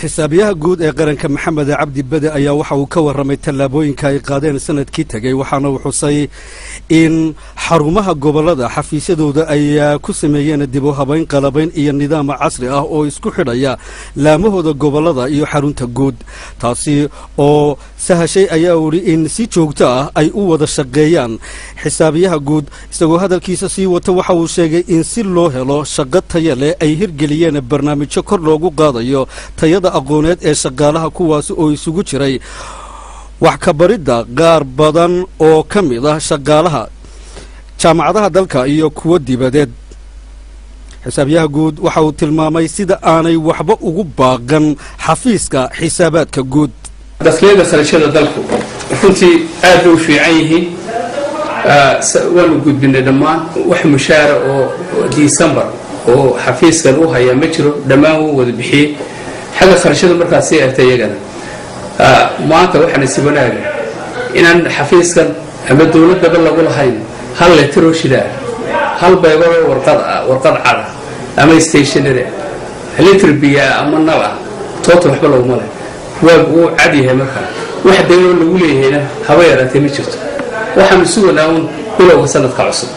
xisaabiyaha guud ee qaranka maxamed cabdi bade ayaa waxa uu ka warramay tallaabooyinka ay qaadeen sanadkii tagay waxaana uu xusay in xarumaha gobolada xafiisyadooda ay ku sameeyeen dib u habayn qalabayn iyo nidaam casri ah oo isku xidhaya laamahooda gobolada iyo xarunta guud taasi oo sahashay ayaa wuri in si joogto ah ay u wada shaqeeyaan xisaabiyaha guud isagoo hadalkiisa sii wata waxa uu sheegay in si loo helo shaqo tayo leh ay hirgeliyeen barnaamijyo kor loogu qaadayo tayada aqooneed ee shaqaalaha kuwaas oo isugu jiray wax ka baridda qaar badan oo ka mid ah shaqaalaha jaamacadaha dalka iyo kuwa dibadeed xisaabiyaha guud waxa uu tilmaamay sida aanay waxba ugu baaqan xafiiska xisaabaadka guud dakhliga kharashada dalku runtii aad u fiican yihiin waanu gudbinay dhammaan wax mushaara oo December oo xafiiskan uu haya ma jiro dhammaan uu wada bixiyay xagga kharashada markaas ay artay iyagana maanta waxaan si wanaaga inaan xafiiskan ama dawladda lagu lahayn hal letter shida hal baybar warqad cad ama stationery letter biya ama naba total waxba lagu malay waa cad yahay markaa wax dawlo lagu leeyahay haba yaraatay ma jirto waxaan suuqnaa bilowga sanadka cusub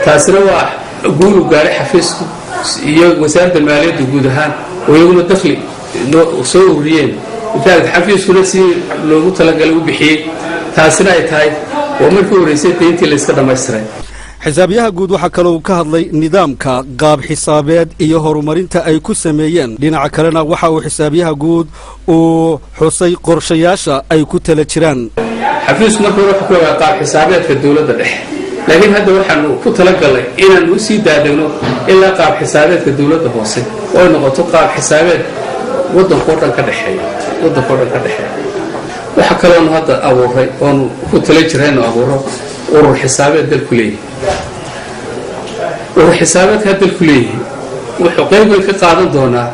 taasina waa guul gaaray xafiisku iyo wasaaradda maaliyadda guud ahaan oo iyaguna dakhli soo ururiyeen inta xafiiskuna si loogu talagalay u bixiyay taasina ay tahay oo markii horeysay intii la iska dhameystiray xisaabiyaha guud waxa kale uu ka hadlay nidaamka qaab xisaabeed iyo horumarinta ay ku sameeyeen dhinaca kalena waxa uu xisaabiyaha guud uu xusay qorshayaasha ay ku tala jiraan xafiisku markuu wuxuu ku yahay qaab xisaabeedka dawladda dhexe laakiin hadda waxaan ku talagalay inaan u sii daadagno ilaa qaab xisaabeedka dawladda hoose oo noqoto qaab xisaabeed waddanka dhan ka dhaxeeya waxa kale oo hadda abuuray oo ku tala jirayno abuuro urur xisaabeed dalku leeyahay urur xisaabeedka dalku leeyahay wuxuu qayb ka qaadan doonaa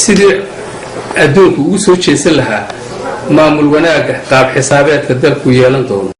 sidii adduunku ugu soo jeesan lahaa maamul wanaaga qaab xisaabeedka dalku yeelan doono